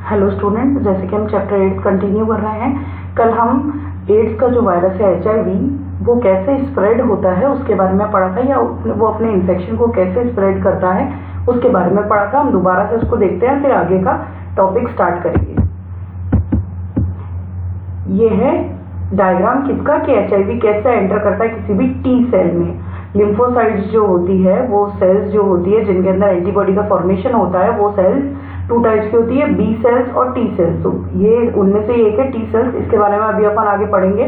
Hello student, जैसे कि हम चैप्टर 8 कंटिन्यू कर रहे हैं, कल हम एड्स का जो वायरस है HIV वो कैसे स्प्रेड होता है उसके बारे में पढ़ा था, या वो अपने इन्फेक्शन को कैसे स्प्रेड करता है उसके बारे में पढ़ा था। हम दोबारा से उसको देखते हैं, फिर आगे का टॉपिक स्टार्ट करेंगे। ये है डायग्राम किसका कि HIV कैसे एंटर करता है किसी भी टी सेल में। लिम्फोसाइट्स जो होती है वो सेल्स जो होती है जिनके अंदर एंटीबॉडी का फॉर्मेशन होता है, वो सेल्स टू टाइप्स की होती है, बी सेल्स और टी सेल्स। तो ये उनमें से एक है टी सेल्स, इसके बारे में अभी अपन आगे पढ़ेंगे।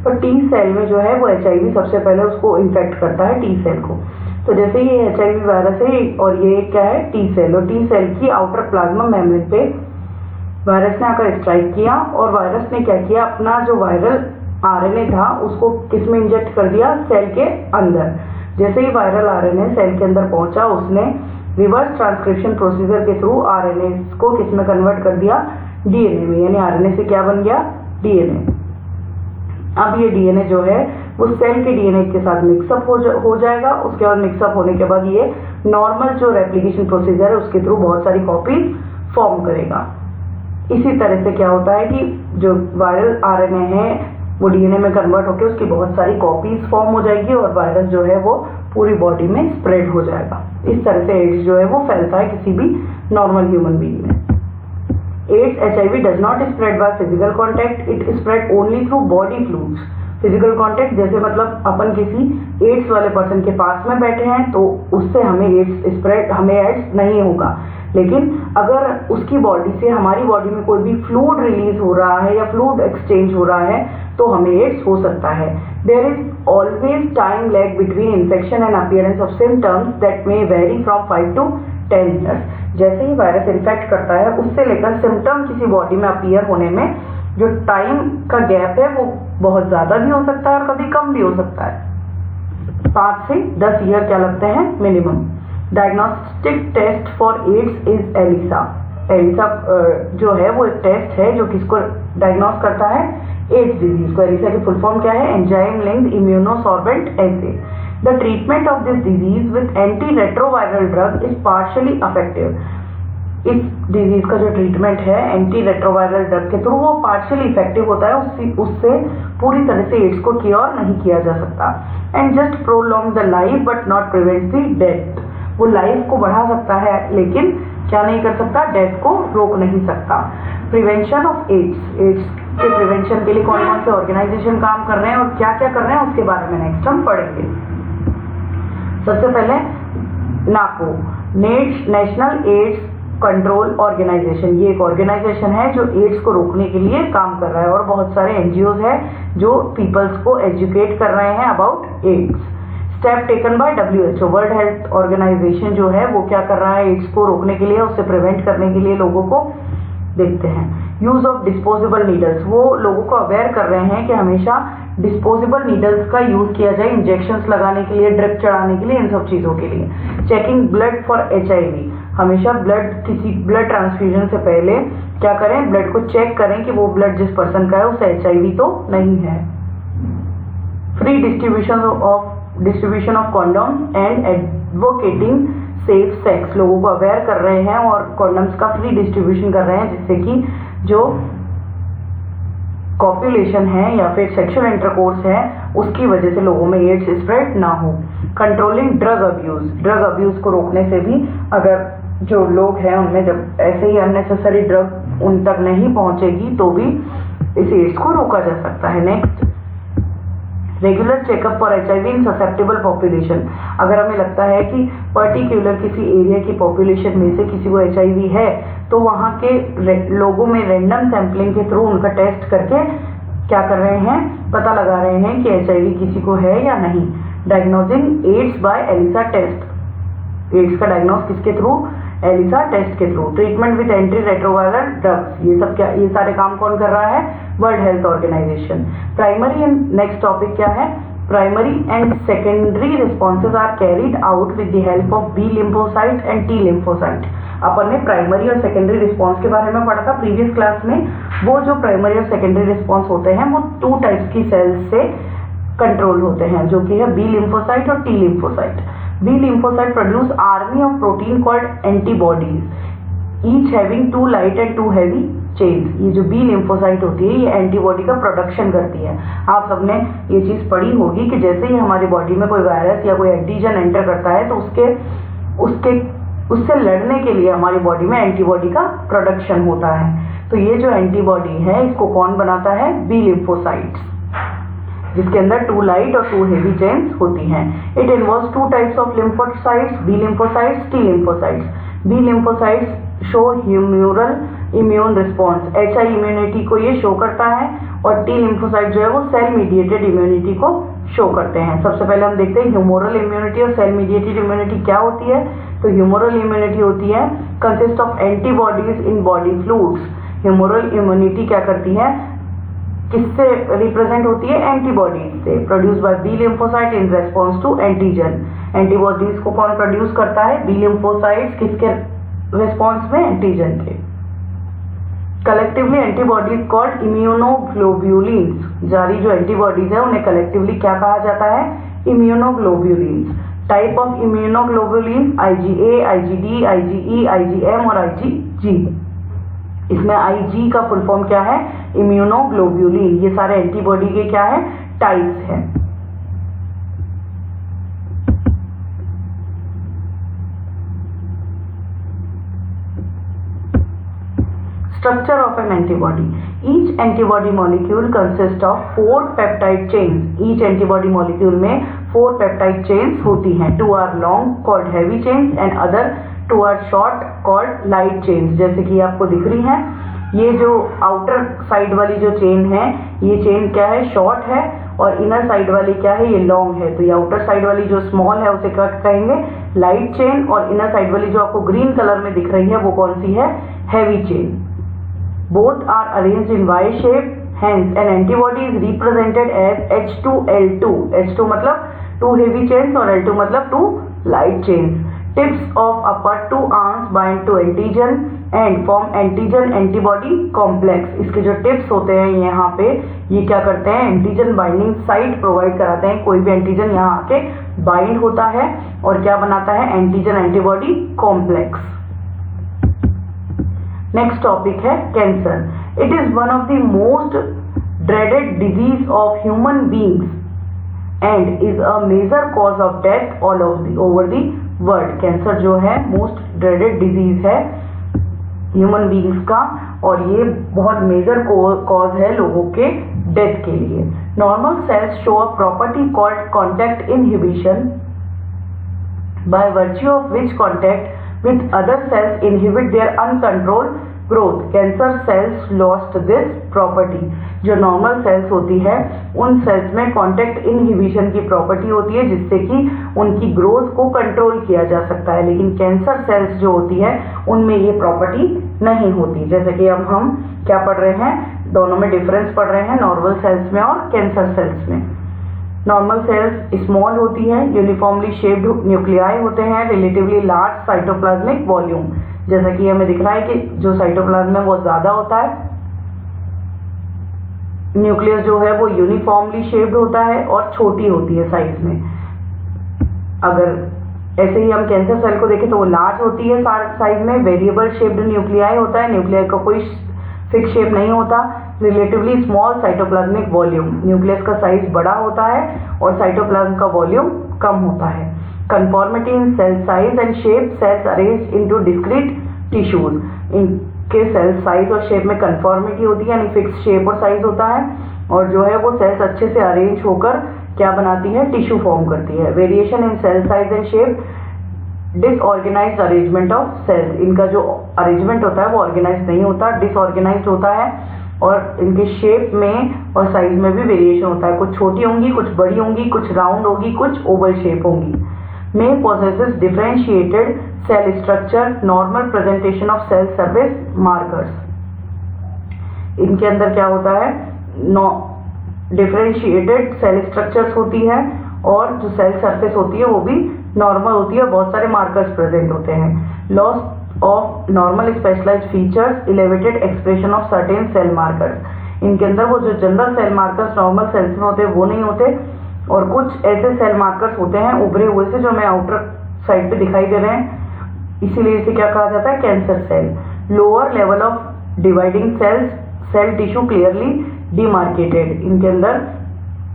पर टी सेल में जो है वो HIV सबसे पहले उसको इन्फेक्ट करता है टी सेल को। तो जैसे ये HIV वायरस है और ये क्या है टी सेल, और टी सेल की आउटर प्लाज्मा मेम्ब्रेन पे वायरस ने आकर स्ट्राइक किया और वायरस ने क्या किया, अपना जो वायरल RNA था उसको किसमें इंजेक्ट कर दिया, सेल के अंदर। जैसे ही वायरल RNA सेल के अंदर पहुंचा, उसने रिवर्स ट्रांसक्रिप्शन प्रोसीजर के थ्रू RNA को किसमें कन्वर्ट कर दिया, DNA में। यानी RNA से क्या बन गया, DNA। अब ये DNA जो है वो सेल के DNA के साथ मिक्सअप हो जाएगा। उसके बाद मिक्सअप होने के बाद ये नॉर्मल जो रेप्लिकेशन प्रोसीजर है उसके थ्रू बहुत सारी कॉपीज फॉर्म करेगा। इसी तरह से क्या होता है कि जो वायरल RNA है वो DNA में कन्वर्ट होकर उसकी बहुत सारी कॉपीज फॉर्म हो जाएगी और वायरस जो है वो पूरी बॉडी में स्प्रेड हो जाएगा। इस तरह से एड्स जो है वो फैलता है किसी भी नॉर्मल ह्यूमन बीइंग में। AIDS HIV does not spread by physical contact, it spread only through body fluids. Physical contact जैसे मतलब अपन किसी एड्स वाले पर्सन के पास में बैठे हैं तो उससे हमें एड्स नहीं होगा, लेकिन अगर उसकी बॉडी से हमारी बॉडी में कोई भी फ्लूइड रिलीज हो रहा है या फ्लूइड एक्सचेंज हो रहा है तो हमें एड्स हो सकता है। There is always time lag between infection and appearance of symptoms that may vary from 5 to 10 years। जैसे ही वायरस इन्फेक्ट करता है उससे लेकर सिम्टम किसी बॉडी में अपीयर होने में जो टाइम का गैप है वो बहुत ज्यादा भी हो सकता है और कभी कम भी हो सकता है। 5 से 10 ईयर क्या लगते हैं minimum. Diagnostic test for AIDS is ELISA. ELISA जो है वो एक टेस्ट है जो किसको डायग्नोस करता है, एड्स डिजीज को। एलिसा की फुल फॉर्म क्या है, enzyme linked immunosorbent essay. The treatment of this disease with anti retroviral drug is partially effective. इस डिजीज का जो ट्रीटमेंट है एंटी रेट्रोवायरल ड्रग के थ्रू वो पार्शियली इफेक्टिव होता है, उससे पूरी तरह से एड्स को क्योर नहीं किया जा सकता। And just prolong the life but not prevent the death. वो लाइफ को बढ़ा सकता है लेकिन क्या नहीं कर सकता, डेथ को रोक नहीं सकता। प्रिवेंशन ऑफ एड्स, एड्स के प्रिवेंशन के लिए कौन कौन से ऑर्गेनाइजेशन काम कर रहे हैं और क्या क्या कर रहे हैं उसके बारे में नेक्स्ट हम पढ़ेंगे। सबसे पहले नाको, नेशनल एड्स कंट्रोल ऑर्गेनाइजेशन। ये एक ऑर्गेनाइजेशन है जो एड्स को रोकने के लिए काम कर रहा है और बहुत सारे NGOs है जो पीपल्स को एजुकेट कर रहे हैं about AIDS. Step taken by WHO, world health organization जो है वो क्या कर रहा है, एड्स को रोकने के लिए, उससे प्रिवेंट करने के लिए लोगों को देखते हैं। यूज ऑफ डिस्पोजेबल नीडल्स, वो लोगों को अवेयर कर रहे हैं कि हमेशा डिस्पोजेबल नीडल्स का यूज किया जाए इंजेक्शंस लगाने के लिए, ड्रिप चढ़ाने के लिए, इन सब चीजों के लिए। चेकिंग ब्लड फॉर HIV, हमेशा किसी ब्लड ट्रांसफ्यूजन से पहले क्या करें, ब्लड को चेक करें कि वो ब्लड जिस पर्सन का है उसे HIV तो नहीं है। Free distribution of condom and advocating safe sex, लोगों को अवेयर कर रहे हैं और कॉन्डम्स का फ्री डिस्ट्रीब्यूशन कर रहे हैं जिससे कि जो कॉपुलेशन है या फिर सेक्सुअल इंटरकोर्स है उसकी वजह से लोगों में एड्स स्प्रेड ना हो। कंट्रोलिंग ड्रग अब्यूज को रोकने से भी, अगर जो लोग हैं उनमें जब ऐसे ही अननेसेसरी ड्रग उन तक नहीं पहुंचेगी तो भी इस एड्स को रोका जा सकता है। Next, regular checkup for HIV in susceptible population. अगर हमें लगता है कि पर्टिकुलर किसी एरिया की पॉपुलेशन में से किसी को HIV है तो वहाँ के लोगों में रैंडम सैंपलिंग के थ्रू उनका टेस्ट करके क्या कर रहे हैं, पता लगा रहे हैं कि HIV किसी को है या नहीं। Diagnosing AIDS by ELISA test, AIDS का डायग्नोस किसके थ्रू, एलिसा टेस्ट के through. Treatment with anti retroviral drugs, ये सारे काम कौन कर रहा है, world health organization. Primary and next topic क्या है, primary and secondary responses are carried out with the help of B lymphocyte and T lymphocyte। अपन ने प्राइमरी और सेकेंडरी रिस्पॉन्स के बारे में पढ़ा था प्रीवियस क्लास में। वो जो प्राइमरी और सेकेंडरी रिस्पॉन्स होते हैं वो 2 टाइप्स की सेल्स से कंट्रोल होते हैं, जो कि है B lymphocyte और T lymphocyte। B lymphocyte produce army of protein called antibodies। Each having 2 light and 2 heavy chains. ये जो बी लिम्फोसाइट होती है ये एंटीबॉडी का प्रोडक्शन करती है। आप सबने ये चीज पढ़ी होगी कि जैसे ही हमारी बॉडी में कोई वायरस या कोई एंटीजन एंटर करता है तो उससे लड़ने के लिए हमारी बॉडी में एंटीबॉडी का प्रोडक्शन होता है। तो ये जो एंटीबॉडी है इसको कौन बनाता है? बी लिम्फोसाइट्स, जिसके अंदर 2 लाइट और 2 हेवी चेन्स होती हैं। It involves 2 types of lymphocytes, B lymphocytes, T lymphocytes. B lymphocytes show humoral immune response, HI immunity को ये शो करता है, और टी लिम्फोसाइट जो है वो सेल मीडिएटेड इम्यूनिटी को शो करते हैं। सबसे पहले हम देखते हैं ह्यूमरल इम्यूनिटी और सेल मीडिएटेड इम्यूनिटी क्या होती है। तो ह्यूमरल इम्यूनिटी होती है consist of antibodies in body fluids. Humoral immunity क्या करती है, किससे रिप्रेजेंट होती है? एंटीबॉडीज से, produce by B lymphocyte in response to antigen. Antibodies को कौन प्रोड्यूस करता है? बी लिम्फोसाइट्स, किसके रेस्पॉन्स में? एंटीजन के। Collectively antibodies called इम्यूनोग्लोब्यूलिन्स। जारी जो एंटीबॉडीज है उन्हें कलेक्टिवली क्या कहा जाता है? Immunoglobulins. Type of immunoglobulin IgA, IgD, IgE, IgM और IgG। इसमें IG का फुल फॉर्म क्या है? इम्यूनोग्लोब्यूलिन। ये सारे एंटीबॉडी के क्या है? टाइप्स हैं। Structure of an antibody. Each antibody molecule consists of 4 peptide chains. Each antibody molecule में 4 peptide chains होती हैं. 2 are long called heavy chains and other 2 are short called light chains. जैसे कि आपको दिख रही हैं, ये जो आउटर साइड वाली जो चेन है ये चेन क्या है? शॉर्ट है, और इनर साइड वाली क्या है? ये लॉन्ग है। तो ये आउटर साइड वाली जो स्मॉल है उसे क्या कहेंगे? लाइट चेन, और इनर साइड वाली जो आपको ग्रीन कलर में दिख रही है वो कौन सी है? Heavy chain. Both are arranged in Y shape, hence an antibody is represented as H2L2. H2 मतलब 2 heavy chains और L2 मतलब 2 light chains. Tips of upper 2 arms bind to antigen and form antigen antibody complex. इसके जो tips होते हैं यहाँ पे ये क्या करते हैं? एंटीजन बाइंडिंग साइट प्रोवाइड कराते हैं। कोई भी एंटीजन यहाँ आके बाइंड होता है और क्या बनाता है? Antigen antibody complex. Next topic है cancer. It is one of the most dreaded disease of human beings and is a major cause of death all over the world. Cancer जो है मोस्ट ड्रेडेड डिजीज है human beings का, और ये बहुत major cause है लोगों के डेथ के लिए। Normal sales show a property called contact inhibition, by virtue of which contact with other cells inhibit their uncontrolled growth. Cancer cells lost this property. जो नॉर्मल सेल्स होती है उन सेल्स में कॉन्टैक्ट इनहिबिशन की property होती है जिससे कि उनकी ग्रोथ को कंट्रोल किया जा सकता है, लेकिन कैंसर सेल्स जो होती है उनमें ये प्रॉपर्टी नहीं होती। जैसे कि अब हम क्या पढ़ रहे हैं, दोनों में डिफरेंस पढ़ रहे हैं, नॉर्मल सेल्स में और कैंसर सेल्स में। नॉर्मल सेल्स स्मॉल होती है, यूनिफॉर्मली शेप्ड न्यूक्लियाई होते हैं, रिलेटिवली लार्ज साइटोप्लाज्मिक वॉल्यूम। जैसा कि हमें दिख रहा है कि जो साइटोप्लाज्म है वो ज्यादा होता है, न्यूक्लियस जो है वो यूनिफॉर्मली शेप्ड होता है और छोटी होती है साइज में। अगर ऐसे ही हम कैंसर सेल को देखें तो वो लार्ज होती है साइज में, वेरिएबल शेप्ड न्यूक्लियाई होता है, न्यूक्लियाई का कोई फिक्स शेप नहीं होता, relatively small cytoplasmic volume, nucleus का साइज बड़ा होता है और साइटोप्लाज्म का वॉल्यूम कम होता है। Conformity in cell size and shape, cells arranged into discrete tissues. इनके सेल साइज और शेप में कंफॉर्मिटी होती है, यानी फिक्स शेप और साइज होता है, और जो है वो सेल्स अच्छे से अरेंज होकर क्या बनाती है? टिश्यू फॉर्म करती है। Variation in cell size and shape, disorganised arrangement of cells. इनका जो अरेंजमेंट होता है वो ऑर्गेनाइज नहीं होता, डिसऑर्गेनाइज्ड होता है, और इनके शेप में और साइज में भी वेरिएशन होता है। कुछ छोटी होंगी, कुछ बड़ी होंगी, कुछ राउंड होगी, कुछ ओवल शेप होंगी। में possesses differentiated cell structure, normal presentation of cell surface markers. इनके अंदर क्या होता है? डिफरेंशिएटेड सेल स्ट्रक्चर्स होती है, और जो सेल सरफेस होती है वो भी नॉर्मल होती है, बहुत सारे मार्कर्स प्रेजेंट होते हैं। Loss of normal specialised features, elevated expression of certain cell markers. इनके अंदर वो जो general cell markers normal cells में होते हैं वो नहीं होते, और कुछ ऐसे सेल मार्कर्स होते हैं उभरे हुए से जो हमें आउटर साइड पे दिखाई दे रहे हैं, इसीलिए इसे क्या कहा जाता है? Cancer cell. Lower level of dividing cells, cell tissue clearly demarcated. इनके अंदर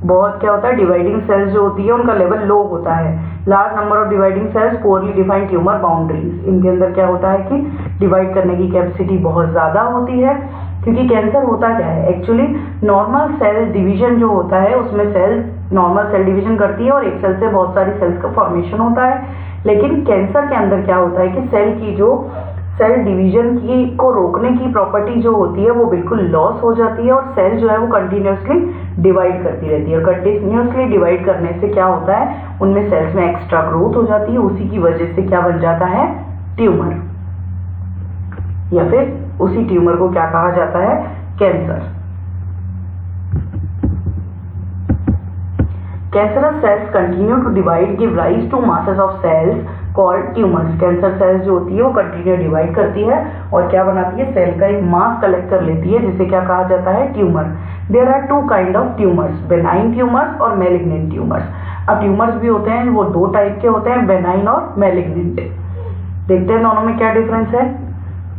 बहुत क्या होता है, डिवाइडिंग सेल्स जो होती है उनका लेवल लो होता है। Large number of dividing sales, poorly defined tumour boundaries. इनके अंदर क्या होता है कि डिवाइड करने की कैपेसिटी बहुत ज्यादा होती है, क्योंकि कैंसर होता क्या है एक्चुअली, नॉर्मल सेल डिवीजन जो होता है उसमें सेल नॉर्मल सेल डिवीजन करती है और एक सेल से बहुत सारी सेल्स का फॉर्मेशन होता है। लेकिन कैंसर के अंदर क्या होता है कि सेल की जो सेल डिवीजन की को रोकने की प्रॉपर्टी जो होती है वो बिल्कुल लॉस हो जाती है और सेल जो है वो कंटिन्यूसली डिवाइड करती रहती है। और कंटिन्यूसली डिवाइड करने से क्या होता है, उनमें सेल्स में एक्स्ट्रा ग्रोथ हो जाती है, उसी की वजह से क्या बन जाता है, ट्यूमर, या फिर उसी ट्यूमर को क्या कहा जाता है, cancer. Cancerous cells continue to divide, give rise to masses of cells called tumours. Cancer cells जो होती है वो कंटिन्यू डिवाइड करती है और क्या बनाती है, सेल का एक मास कलेक्ट कर लेती है जिसे क्या कहा जाता है, tumour. There are two kind of tumours, benign tumours और मैलिग्नेंट ट्यूमर्स। अब ट्यूमर्स भी होते हैं वो दो टाइप के होते हैं, बेनाइन और मैलिग्नेंट। देखते हैं दोनों में क्या डिफरेंस है।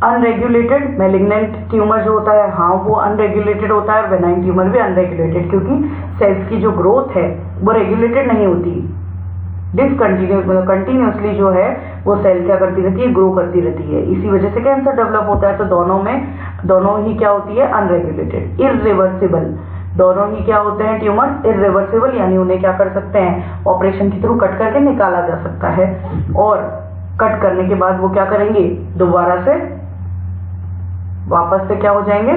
अनरेगुलेटेड मैलिग्नेंट ट्यूमर जो होता है, हाँ वो अनरेगुलेटेड होता है, और बेनाइन ट्यूमर भी अनरेगुलेटेड, क्योंकि सेल्स की जो ग्रोथ है वो रेगुलेटेड नहीं होती, कंटिन्यूसली जो है वो सेल क्या करती रहती है, ग्रो करती रहती है। इसी वजह से कैंसर डेवलप होता है। तो दोनों ही क्या होती है, अनरेगुलेटेड। इररिवर्सिबल, दोनों ही क्या होते हैं ट्यूमर, इररिवर्सिबल, यानी उन्हें क्या कर सकते हैं, ऑपरेशन के थ्रू कट करके निकाला जा सकता है, और कट करने के बाद वो क्या करेंगे, दोबारा से वापस से क्या हो जाएंगे,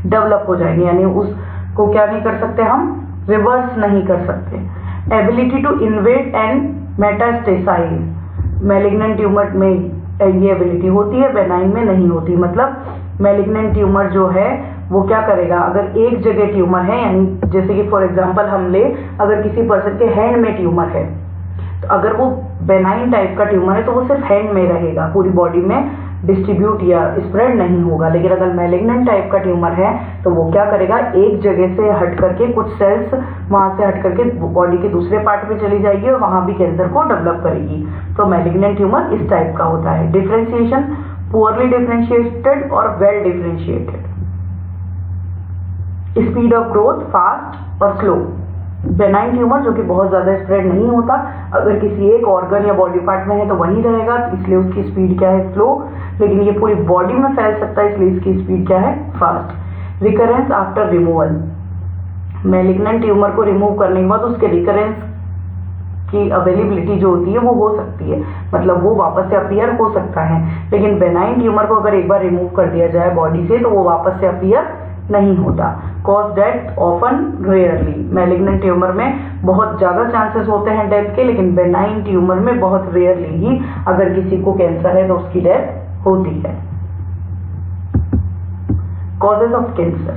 डेवलप हो जाएंगे, यानी उसको क्या नहीं कर सकते, हम रिवर्स नहीं कर सकते। Ability to invade and metastasise, malignant tumour में ये एबिलिटी होती है, बेनाइन में नहीं होती। मतलब मैलिग्नेंट ट्यूमर जो है वो क्या करेगा, अगर एक जगह ट्यूमर है, यानी जैसे कि फॉर एग्जांपल हम ले, अगर किसी पर्सन के हैंड में ट्यूमर है, तो अगर वो बेनाइन टाइप का ट्यूमर है तो वो सिर्फ हैंड में रहेगा, पूरी बॉडी में डिस्ट्रीब्यूट या स्प्रेड नहीं होगा। लेकिन अगर मैलिग्नेंट टाइप का ट्यूमर है तो वो क्या करेगा, एक जगह से हट करके कुछ सेल्स वहां से हट करके बॉडी के दूसरे पार्ट में चली जाएगी और वहां भी कैंसर को डेवलप करेगी। तो मैलिग्नेंट ट्यूमर इस टाइप का होता है। डिफरेंशिएशन, पुअरली डिफरेंशिएटेड और well differentiated. Speed of growth, fast और स्लो। बेनाइन ट्यूमर जो कि बहुत ज्यादा स्प्रेड नहीं होता, अगर किसी एक ऑर्गन या बॉडी पार्ट में है तो वहीं रहेगा, इसलिए उसकी स्पीड क्या है, स्लो। लेकिन ये पूरी बॉडी में फैल सकता है, इसलिए इसकी स्पीड क्या है, fast. Recurrence after removal, malignant tumour को रिमूव करने के बाद उसके रिकरेंस की अवेलेबिलिटी जो होती है वो हो सकती है, मतलब वो वापस से अपीयर हो सकता है। लेकिन बेनाइन ट्यूमर को अगर एक बार रिमूव कर दिया जाए बॉडी से तो वो वापस से अपीयर नहीं होता। Cause death often rarely, malignant tumour में बहुत ज्यादा चांसेस होते हैं डेथ के, लेकिन बेनाइन ट्यूमर में बहुत रेयरली ही अगर किसी को कैंसर है तो उसकी डेथ होती है। Causes of cancer,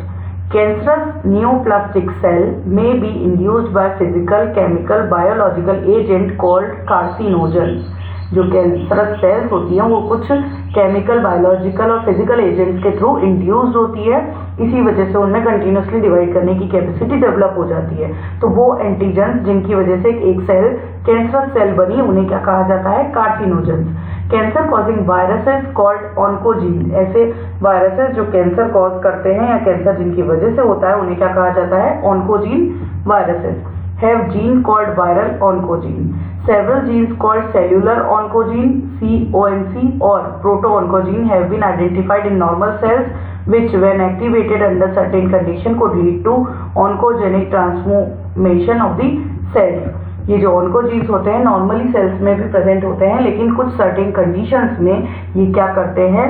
cancerous neoplastic cell may be induced by physical, chemical, biological agent called carcinogens। जो कैंसरस सेल्स होती हैं वो कुछ केमिकल, बायोलॉजिकल और फिजिकल एजेंट्स के थ्रू इंड्यूस्ड होती है, इसी वजह से उनमें कंटिन्यूसली डिवाइड करने की कैपेसिटी डेवलप हो जाती है। तो वो एंटीजेंस जिनकी वजह से एक सेल कैंसरस सेल बनी उन्हें क्या कहा जाता है, carcinogens. Cancer causing viruses called oncogene, ऐसे वायरसेस जो कैंसर कॉज करते हैं या कैंसर जिनकी वजह से होता है उन्हें क्या कहा जाता है, oncogene viruses. Have gene called viral oncogene. Several genes called cellular oncogene (CONC) or proto-oncogene have been identified in normal cells, which, when activated under certain condition, could lead to oncogenic transformation of the cells। ये जो oncogenes होते हैं normally sales में भी present होते हैं, लेकिन कुछ सर्टेन कंडीशंस में ये क्या करते हैं,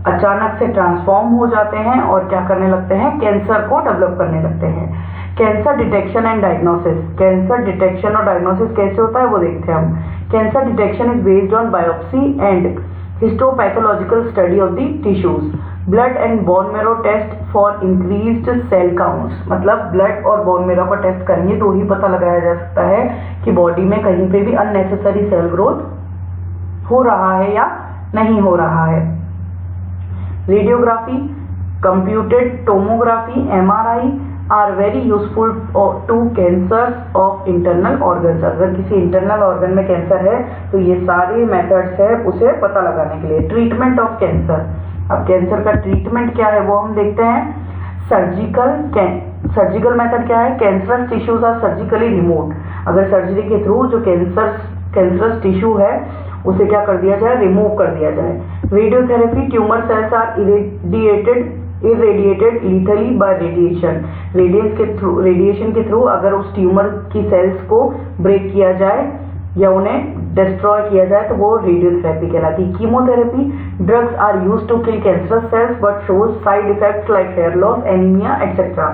अचानक से ट्रांसफॉर्म हो जाते हैं और क्या करने लगते हैं, कैंसर को डेवलप करने लगते हैं। Cancer detection and diagnosis, cancer detection और डायग्नोसिस कैसे होता है वो देखते हैं हम। Cancer detection is based on biopsy and histopathological study of the tissues. Blood and bone marrow test for increased cell counts, मतलब ब्लड और बोन मेरो का टेस्ट करेंगे तो ही पता लगाया जा सकता है कि बॉडी में कहीं पे भी अननेसेसरी सेल ग्रोथ हो रहा है या नहीं हो रहा है। Radiography, computed tomography, MRI, are very useful to cancers of internal organs. अगर किसी इंटरनल ऑर्गन में कैंसर है तो ये सारे मेथड्स है उसे पता लगाने के लिए। ट्रीटमेंट ऑफ कैंसर, अब कैंसर का ट्रीटमेंट क्या है वो हम देखते हैं। सर्जिकल मेथड क्या है, cancerous tissues are surgically removed. अगर सर्जरी के थ्रू जो कैंसरस टिश्यू है उसे क्या कर दिया जाए, रिमूव कर दिया जाए। Radiotherapy, tumour cells are irradiated lethally by radiation. Radiation के थ्रू अगर उस ट्यूमर की सेल्स को ब्रेक किया जाए या उन्हें डिस्ट्रॉय किया जाए तो वो रेडियोथेरेपी कहलाती है। Chemotherapy, drugs are used to kill cancerous cells but shows side effects like hair loss, anaemia etcetera.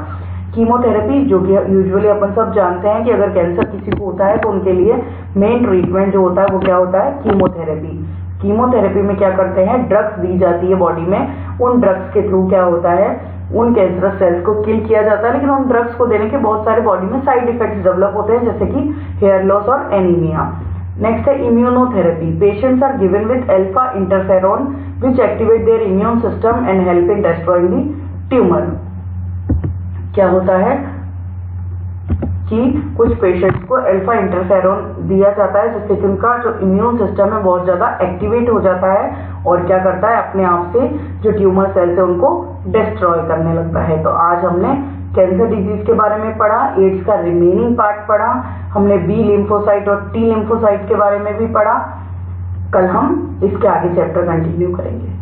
Chemotherapy, जो कि यूजुअली अपन सब जानते हैं कि अगर कैंसर किसी को होता है तो उनके लिए मेन ट्रीटमेंट जो होता है वो क्या होता है, कीमोथेरेपी। कीमोथेरेपी में क्या करते हैं, ड्रग्स दी जाती है बॉडी में, उन ड्रग्स के थ्रू क्या होता है, उन कैंसरस सेल्स को किल किया जाता है। लेकिन उन ड्रग्स को देने के बहुत सारे बॉडी में साइड इफेक्ट्स डेवलप होते हैं, जैसे कि हेयर लॉस और एनीमिया। नेक्स्ट है immunotherapy. Patients are given with alpha interferon which activate their immune system and help in destroying the tumour. क्या होता है कि कुछ पेशेंट्स को अल्फा इंटरफेरॉन दिया जाता है जिससे कि उनका जो इम्यून सिस्टम है बहुत ज्यादा एक्टिवेट हो जाता है और क्या करता है, अपने आप से जो ट्यूमर सेल्स है उनको डिस्ट्रॉय करने लगता है। तो आज हमने कैंसर डिजीज के बारे में पढ़ा, एड्स का रिमेनिंग पार्ट पढ़ा, हमने बी लिम्फोसाइट और टी लिम्फोसाइट के बारे में भी पढ़ा। कल हम इसके आगे चैप्टर कंटिन्यू करेंगे।